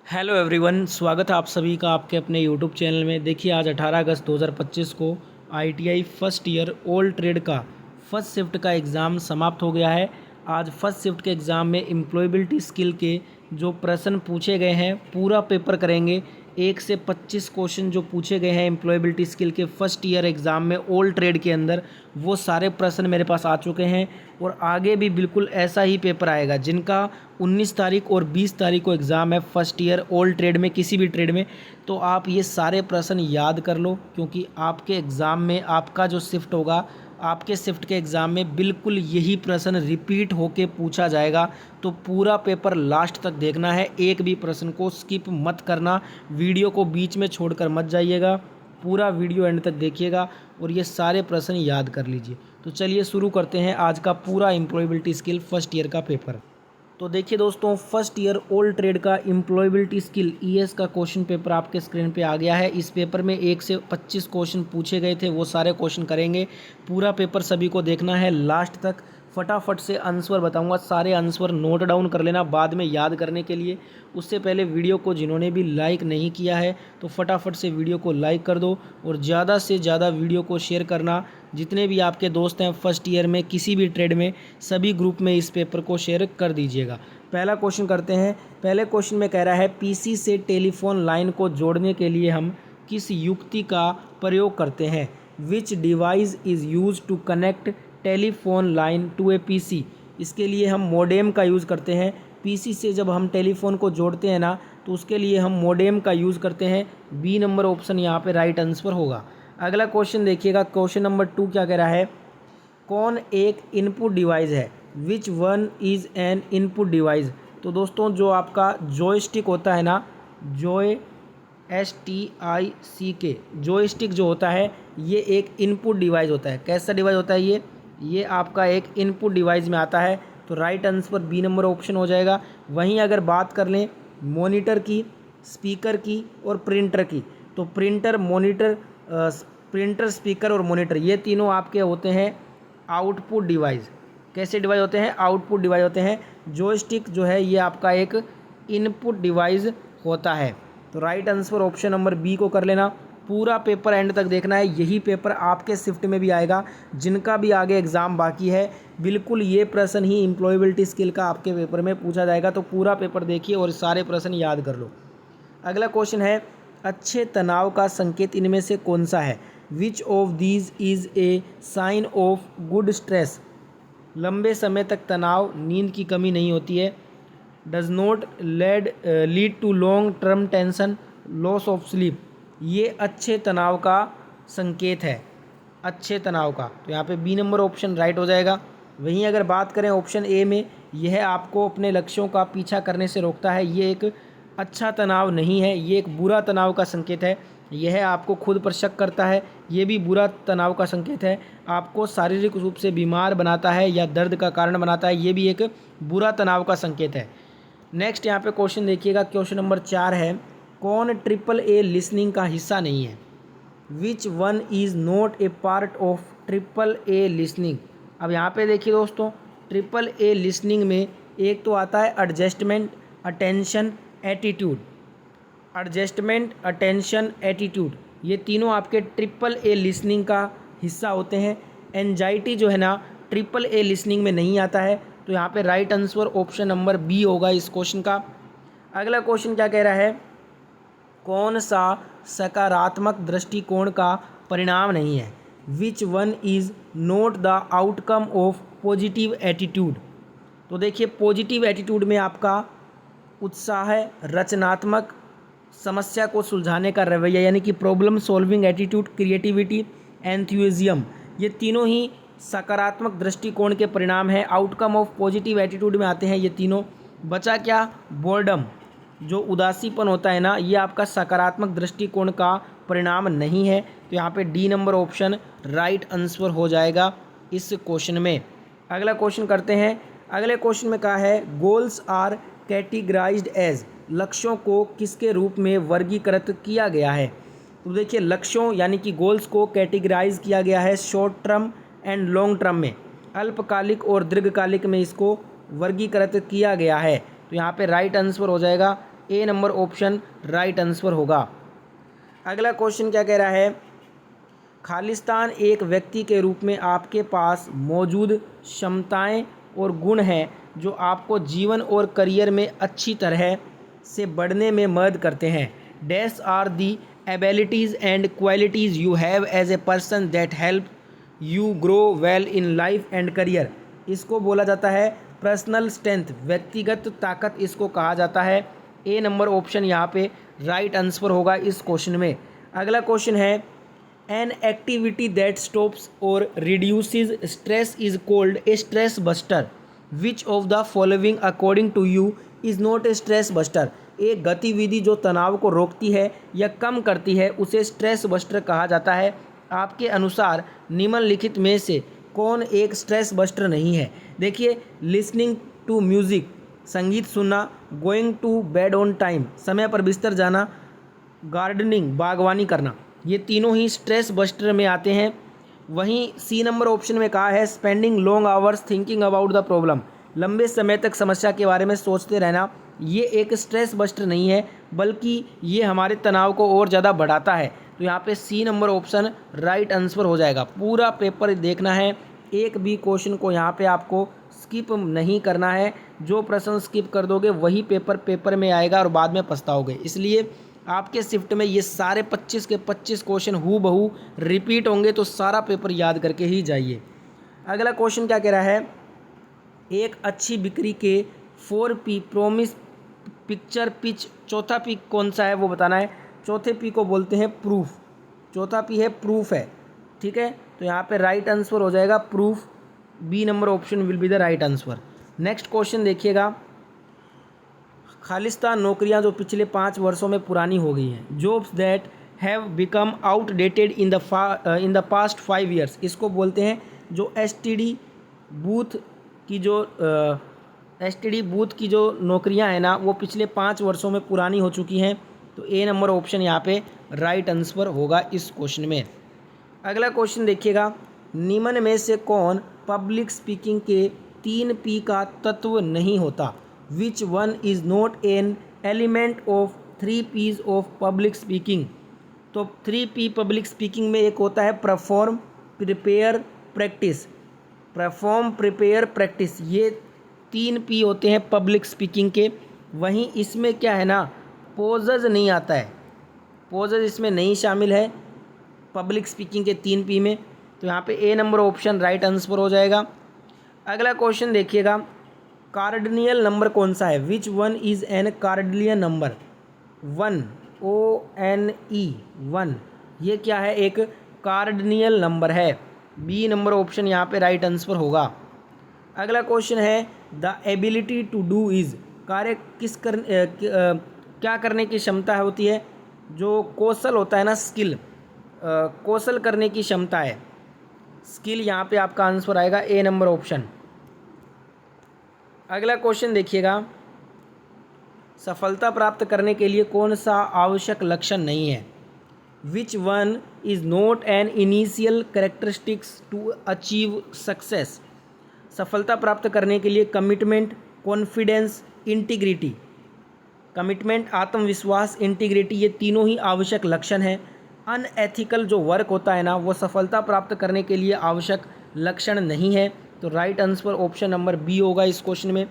Hello everyone, स्वागत है आप सभी का आपके अपने यूट्यूब चैनल में। देखिए, आज 18 अगस्त 2025 को ITI first year old trade का फर्स्ट शिफ्ट का एग्ज़ाम समाप्त हो गया है। आज फर्स्ट शिफ्ट के एग्ज़ाम में एम्प्लॉयबिलिटी स्किल के जो प्रश्न पूछे गए हैं पूरा पेपर करेंगे। 1 से 25 क्वेश्चन जो पूछे गए हैं एम्प्लॉयबिलिटी स्किल के फर्स्ट ईयर एग्ज़ाम में ओल्ड ट्रेड के अंदर, वो सारे प्रश्न मेरे पास आ चुके हैं और आगे भी बिल्कुल ऐसा ही पेपर आएगा। जिनका 19 तारीख और 20 तारीख को एग्ज़ाम है फर्स्ट ईयर ओल्ड ट्रेड में, किसी भी ट्रेड में, तो आप ये सारे प्रश्न याद कर लो, क्योंकि आपके एग्ज़ाम में आपका जो शिफ्ट होगा, आपके शिफ्ट के एग्ज़ाम में बिल्कुल यही प्रश्न रिपीट होके पूछा जाएगा। तो पूरा पेपर लास्ट तक देखना है, एक भी प्रश्न को स्किप मत करना, वीडियो को बीच में छोड़कर मत जाइएगा, पूरा वीडियो एंड तक देखिएगा और ये सारे प्रश्न याद कर लीजिए। तो चलिए शुरू करते हैं आज का पूरा एम्प्लॉयबिलिटी स्किल फर्स्ट ईयर का पेपर। तो देखिए दोस्तों, फर्स्ट ईयर ओल्ड ट्रेड का एम्प्लॉयबिलिटी स्किल ईएस का क्वेश्चन पेपर आपके स्क्रीन पे आ गया है। इस पेपर में 1 से 25 क्वेश्चन पूछे गए थे, वो सारे क्वेश्चन करेंगे। पूरा पेपर सभी को देखना है लास्ट तक। फटाफट से आंसर बताऊंगा, सारे आंसर नोट डाउन कर लेना बाद में याद करने के लिए। उससे पहले वीडियो को जिन्होंने भी लाइक नहीं किया है तो फटाफट से वीडियो को लाइक कर दो और ज़्यादा से ज़्यादा वीडियो को शेयर करना। जितने भी आपके दोस्त हैं फर्स्ट ईयर में किसी भी ट्रेड में, सभी ग्रुप में इस पेपर को शेयर कर दीजिएगा। पहला क्वेश्चन करते हैं। पहले क्वेश्चन में कह रहा है, पीसी से टेलीफोन लाइन को जोड़ने के लिए हम किस युक्ति का प्रयोग करते हैं? Which device is use to connect telephone line to a PC? इसके लिए हम मोडेम का यूज़ करते हैं। पीसी से जब हम टेलीफोन को जोड़ते हैं ना, तो उसके लिए हम मोडेम का यूज़ करते हैं। बी नंबर ऑप्शन यहाँ पे राइट आंसर होगा। अगला क्वेश्चन देखिएगा, क्वेश्चन नंबर 2 क्या कह रहा है? कौन एक इनपुट डिवाइस है? Which one is N input device? तो दोस्तों, जो आपका जॉयस्टिक होता है ना, JOYSTICK, जॉयस्टिक जो होता है ये एक इनपुट डिवाइस होता है। कैसा डिवाइस होता है ये आपका एक इनपुट डिवाइस में आता है। तो right answer B number option हो जाएगा। वहीं अगर बात कर लें मॉनिटर की, स्पीकर की और प्रिंटर की, तो प्रिंटर, स्पीकर और मॉनिटर, ये तीनों आपके होते हैं आउटपुट डिवाइस। कैसे डिवाइस होते हैं? आउटपुट डिवाइस होते हैं। जॉयस्टिक जो है ये आपका एक इनपुट डिवाइस होता है। तो right answer option number B को कर लेना। पूरा पेपर एंड तक देखना है, यही पेपर आपके शिफ्ट में भी आएगा। जिनका भी आगे एग्ज़ाम बाकी है, बिल्कुल ये प्रश्न ही एम्प्लॉयबिलिटी स्किल का आपके पेपर में पूछा जाएगा। तो पूरा पेपर देखिए और सारे प्रश्न याद कर लो। अगला क्वेश्चन है, अच्छे तनाव का संकेत इनमें से कौन सा है? Which of these is a sign of good stress? लंबे समय तक तनाव, नींद की कमी नहीं होती है। Does not lead to long term tension, loss of sleep. ये अच्छे तनाव का संकेत है, अच्छे तनाव का। तो यहाँ पे बी नंबर ऑप्शन राइट हो जाएगा। वहीं अगर बात करें ऑप्शन ए में, यह आपको अपने लक्ष्यों का पीछा करने से रोकता है। ये एक अच्छा तनाव नहीं है, ये एक बुरा तनाव का संकेत है। यह आपको खुद पर शक करता है, ये भी बुरा तनाव का संकेत है। आपको शारीरिक रूप से बीमार बनाता है या दर्द का कारण बनाता है, ये भी एक बुरा तनाव का संकेत है। नेक्स्ट यहाँ पे क्वेश्चन देखिएगा, क्वेश्चन नंबर 4 है, कौन ट्रिपल ए लिसनिंग का हिस्सा नहीं है? Which one is not A part of triple A listening? अब यहाँ पे देखिए दोस्तों, ट्रिपल ए लिसनिंग में एक तो आता है adjustment, attention, attitude. Adjustment, attention, attitude, ये तीनों आपके ट्रिपल ए लिसनिंग का हिस्सा होते हैं। एंजाइटी जो है ना, ट्रिपल ए लिसनिंग में नहीं आता है। तो यहाँ पे right answer option number B होगा इस क्वेश्चन का। अगला क्वेश्चन क्या कह रहा है, कौन सा सकारात्मक दृष्टिकोण का परिणाम नहीं है? Which one is not the outcome of positive attitude? तो देखिए, पॉजिटिव एटीट्यूड में आपका उत्साह है, रचनात्मक, समस्या को सुलझाने का रवैया यानी कि problem solving attitude, creativity, enthusiasm, ये तीनों ही सकारात्मक दृष्टिकोण के परिणाम हैं। आउटकम ऑफ पॉजिटिव एटीट्यूड में आते हैं ये तीनों। बचा क्या? बोर्डम, जो उदासीपन होता है ना, ये आपका सकारात्मक दृष्टिकोण का परिणाम नहीं है। तो यहाँ पे D number option right answer हो जाएगा इस क्वेश्चन में। अगला क्वेश्चन करते हैं। अगले क्वेश्चन में कहा है, गोल्स आर कैटेगराइज्ड एज, लक्ष्यों को किसके रूप में वर्गीकृत किया गया है? तो देखिए, लक्ष्यों यानी कि गोल्स को कैटेगराइज किया गया है short term and long term में, अल्पकालिक और दीर्घकालिक में इसको वर्गीकृत किया गया है। तो यहाँ पे राइट आंसर हो जाएगा ए नंबर ऑप्शन राइट आंसर होगा। अगला क्वेश्चन क्या कह रहा है, खालिस्तान एक व्यक्ति के रूप में आपके पास मौजूद क्षमताएं और गुण हैं जो आपको जीवन और करियर में अच्छी तरह से बढ़ने में मदद करते हैं। Dash are the abilities and qualities you have as a person that help you grow well in life and career. इसको बोला जाता है पर्सनल स्ट्रेंथ, व्यक्तिगत ताकत इसको कहा जाता है। ए नंबर ऑप्शन यहाँ पे राइट आंसर होगा इस क्वेश्चन में। अगला क्वेश्चन है, एन एक्टिविटी दैट स्टॉप्स और reduces stress is called a stress buster. Which of the following according to you is not a stress buster. एक गतिविधि जो तनाव को रोकती है या कम करती है उसे स्ट्रेस बस्टर कहा जाता है। आपके अनुसार निम्नलिखित में से कौन एक स्ट्रेस बस्टर नहीं है। देखिए, लिसनिंग टू म्यूज़िक, संगीत सुनना, going to bed on time, समय पर बिस्तर जाना, गार्डनिंग, बागवानी करना, ये तीनों ही स्ट्रेस बस्टर में आते हैं। वहीं सी नंबर ऑप्शन में कहा है spending long hours thinking about the problem, लंबे समय तक समस्या के बारे में सोचते रहना, ये एक स्ट्रेस बस्टर नहीं है बल्कि ये हमारे तनाव को और ज़्यादा बढ़ाता है। तो यहाँ पे C number option right answer हो जाएगा। पूरा पेपर देखना है, एक भी क्वेश्चन को यहाँ पे आपको स्किप नहीं करना है। जो प्रश्न स्किप कर दोगे वही पेपर में आएगा और बाद में पछताओगे। इसलिए आपके शिफ्ट में ये सारे 25 के 25 क्वेश्चन हूबहू रिपीट होंगे, तो सारा पेपर याद करके ही जाइए। अगला क्वेश्चन क्या कह रहा है, एक अच्छी बिक्री के 4P प्रोमिस, पिक्चर, पिच, चौथा पी कौन सा है वो बताना है। चौथे पी को बोलते हैं प्रूफ, चौथा पी है प्रूफ है, ठीक है। तो यहाँ पे राइट आंसर हो जाएगा proof, B number option will be the right answer. Next question देखिएगा, खालिस्तान नौकरियां जो पिछले 5 वर्षों में पुरानी हो गई हैं, jobs that have become outdated in the past 5 years, इसको बोलते हैं जो एसटीडी बूथ की जो नौकरियां हैं ना वो पिछले 5 वर्षों में पुरानी हो चुकी हैं। तो ए नंबर ऑप्शन यहाँ पे राइट आंसर होगा इस क्वेश्चन में। अगला क्वेश्चन देखिएगा, निम्न में से कौन पब्लिक स्पीकिंग के 3P का तत्व नहीं होता। विच one is not an element of 3Ps of public speaking. तो 3P पब्लिक स्पीकिंग में एक होता है perform, prepare, practice. Perform, prepare, practice, ये 3P होते हैं पब्लिक स्पीकिंग के। वहीं इसमें क्या है ना, पोजेज नहीं आता है, पोजेज इसमें नहीं शामिल है पब्लिक स्पीकिंग के 3P में। तो यहाँ पे ए नंबर ऑप्शन राइट आंसर हो जाएगा। अगला क्वेश्चन देखिएगा, कार्डिनियल नंबर कौन सा है। Which one is an cardinal number. 1, ONE 1, ये क्या है, एक कार्डिनियल नंबर है। बी नंबर ऑप्शन यहाँ पे राइट आंसर होगा। अगला क्वेश्चन है, the ability to do is, कार्य क्या करने की क्षमता होती है। जो कौशल होता है ना, स्किल, कौशल करने की क्षमता है, स्किल, यहाँ पे आपका आंसर आएगा ए नंबर ऑप्शन। अगला क्वेश्चन देखिएगा, सफलता प्राप्त करने के लिए कौन सा आवश्यक लक्षण नहीं है। Which one is not an initial characteristics to achieve success. सफलता प्राप्त करने के लिए कमिटमेंट, कॉन्फिडेंस, इंटीग्रिटी। कमिटमेंट, आत्मविश्वास, इंटीग्रिटी, ये तीनों ही आवश्यक लक्षण हैं। अनएथिकल जो वर्क होता है ना वो सफलता प्राप्त करने के लिए आवश्यक लक्षण नहीं है। तो right answer option number B होगा इस क्वेश्चन में।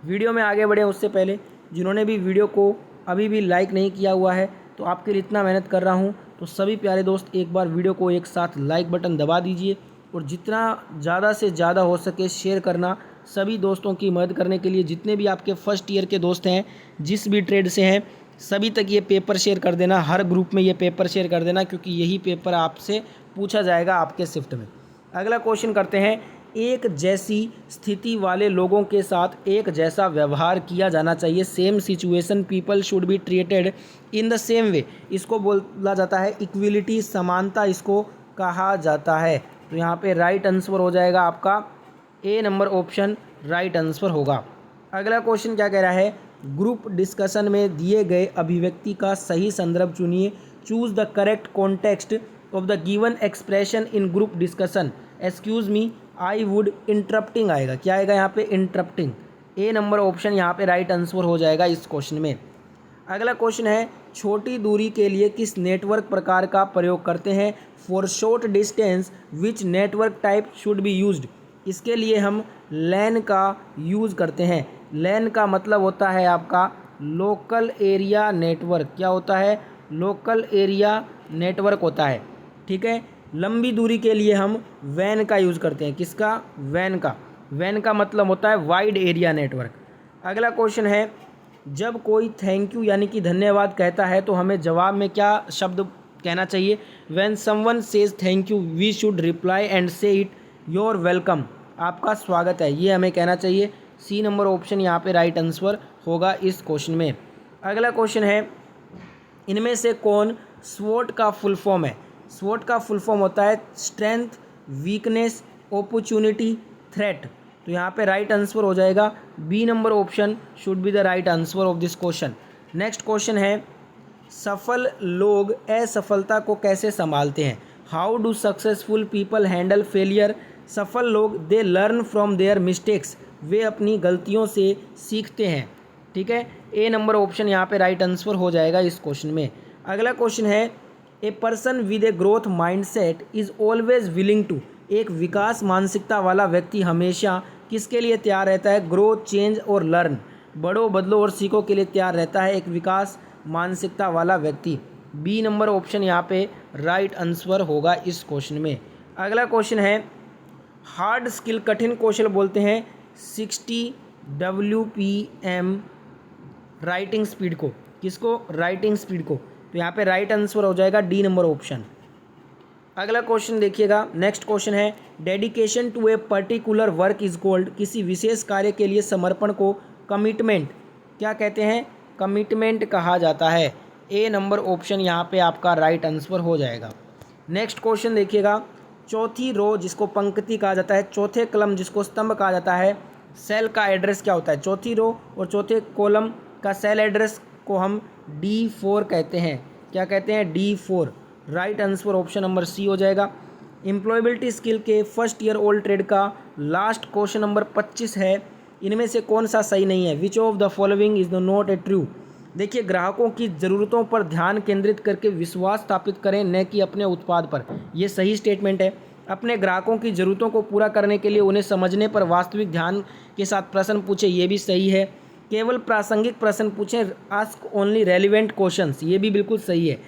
वीडियो में आगे बढ़े उससे पहले जिन्होंने भी वीडियो को अभी भी लाइक नहीं किया हुआ है, तो आपके लिए इतना मेहनत कर रहा हूँ, तो सभी प्यारे दोस्त एक बार वीडियो को एक साथ लाइक बटन दबा दीजिए और जितना ज़्यादा से ज़्यादा हो सके शेयर करना, सभी दोस्तों की मदद करने के लिए। जितने भी आपके फर्स्ट ईयर के दोस्त हैं, जिस भी ट्रेड से हैं, सभी तक ये पेपर शेयर कर देना, हर ग्रुप में ये पेपर शेयर कर देना, क्योंकि यही पेपर आपसे पूछा जाएगा आपके शिफ्ट में। अगला क्वेश्चन करते हैं, एक जैसी स्थिति वाले लोगों के साथ एक जैसा व्यवहार किया जाना चाहिए। Same situation people should be treated in the same way, इसको बोला जाता है इक्विलिटी, समानता इसको कहा जाता है। तो यहाँ पे राइट आंसर हो जाएगा आपका ए नंबर ऑप्शन राइट आंसर होगा। अगला क्वेश्चन क्या कह रहा है, ग्रुप डिस्कशन में दिए गए अभिव्यक्ति का सही संदर्भ चुनिए। Choose the correct context of the given expression in group discussion. Excuse me, I would, interrupting आएगा। क्या आएगा यहाँ पे, इंटरप्टिंग। ए नंबर ऑप्शन यहाँ पे राइट आंसर हो जाएगा इस क्वेश्चन में। अगला क्वेश्चन है छोटी दूरी के लिए किस नेटवर्क प्रकार का प्रयोग करते हैं। For short distance which network type should be used. इसके लिए हम लैन का यूज़ करते हैं। लैन का मतलब होता है आपका लोकल एरिया नेटवर्क। क्या होता है? लोकल एरिया नेटवर्क होता है। ठीक है। लंबी दूरी के लिए हम वैन का यूज़ करते हैं। किसका? वैन का। वैन का मतलब होता है वाइड एरिया नेटवर्क। अगला क्वेश्चन है जब कोई थैंक यू यानी कि धन्यवाद कहता है तो हमें जवाब में क्या शब्द कहना चाहिए। When someone says thank you we should reply and say it your welcome. आपका स्वागत है, ये हमें कहना चाहिए। सी नंबर ऑप्शन यहाँ पे राइट आंसर होगा इस क्वेश्चन में। अगला क्वेश्चन है इनमें से कौन स्वॉट का फुल फॉर्म है। स्वॉट का फुल फॉर्म होता है स्ट्रेंथ, वीकनेस, अपॉर्चुनिटी, थ्रेट। तो यहाँ पे राइट आंसर हो जाएगा B number option should be the right answer of this question. Next question है सफल लोग असफलता को कैसे संभालते हैं। How do successful people handle failure. सफल लोग they learn from their mistakes. वे अपनी गलतियों से सीखते हैं। ठीक है। ए नंबर ऑप्शन यहाँ पे राइट आंसर हो जाएगा इस क्वेश्चन में। अगला क्वेश्चन है a person with a growth mindset is always willing to. एक विकास मानसिकता वाला व्यक्ति हमेशा किसके लिए तैयार रहता है। ग्रोथ, चेंज और लर्न। बढ़ो, बदलो और सीखो के लिए तैयार रहता है एक विकास मानसिकता वाला व्यक्ति। बी नंबर ऑप्शन यहाँ पे राइट आंसर होगा इस क्वेश्चन में। अगला क्वेश्चन है हार्ड स्किल, कठिन कौशल बोलते हैं 60 WPM राइटिंग स्पीड को। किसको? राइटिंग स्पीड को। तो यहाँ पे राइट आंसर हो जाएगा डी नंबर ऑप्शन। अगला क्वेश्चन देखिएगा। नेक्स्ट क्वेश्चन है dedication to a particular work is called. किसी विशेष कार्य के लिए समर्पण को कमिटमेंट क्या कहते हैं? कमिटमेंट कहा जाता है। ए नंबर ऑप्शन यहाँ पे आपका राइट आंसर हो जाएगा। नेक्स्ट क्वेश्चन देखिएगा चौथी रो जिसको पंक्ति कहा जाता है, चौथे कॉलम जिसको स्तंभ कहा जाता है, सेल का एड्रेस क्या होता है। चौथी रो और चौथे कॉलम का सेल एड्रेस को हम D4 कहते हैं। क्या कहते हैं? D4। Right answer option number C हो जाएगा। एम्प्लॉयबिलिटी स्किल के फर्स्ट ईयर ओल्ड ट्रेड का लास्ट क्वेश्चन नंबर 25 है इनमें से कौन सा सही नहीं है। Which of the following is the not a true. देखिए ग्राहकों की ज़रूरतों पर ध्यान केंद्रित करके विश्वास स्थापित करें न कि अपने उत्पाद पर। यह सही स्टेटमेंट है। अपने ग्राहकों की ज़रूरतों को पूरा करने के लिए उन्हें समझने पर वास्तविक ध्यान के साथ प्रश्न पूछें, ये भी सही है। केवल प्रासंगिक प्रश्न पूछें, आस्क ओनली रेलिवेंट क्वेश्चंस, ये भी बिल्कुल सही है।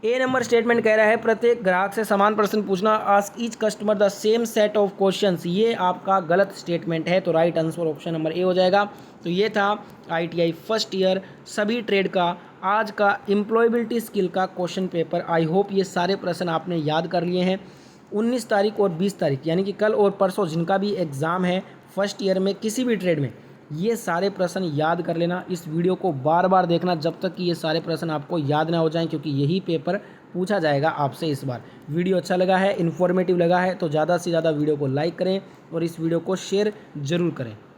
ए नंबर स्टेटमेंट कह रहा है प्रत्येक ग्राहक से समान प्रश्न पूछना, ask each customer the same set of questions, ये आपका गलत स्टेटमेंट है। तो right answer option number A हो जाएगा। तो ये था ITI फर्स्ट ईयर सभी ट्रेड का आज का एम्प्लॉयबिलिटी स्किल का क्वेश्चन पेपर। आई होप ये सारे प्रश्न आपने याद कर लिए हैं। 19 तारीख और 20 तारीख यानी कि कल और परसों जिनका भी एग्ज़ाम है फर्स्ट ईयर में किसी भी ट्रेड में, ये सारे प्रश्न याद कर लेना। इस वीडियो को बार बार देखना जब तक कि ये सारे प्रश्न आपको याद ना हो जाएं, क्योंकि यही पेपर पूछा जाएगा आपसे इस बार। वीडियो अच्छा लगा है, इन्फॉर्मेटिव लगा है तो ज़्यादा से ज़्यादा वीडियो को लाइक करें और इस वीडियो को शेयर ज़रूर करें।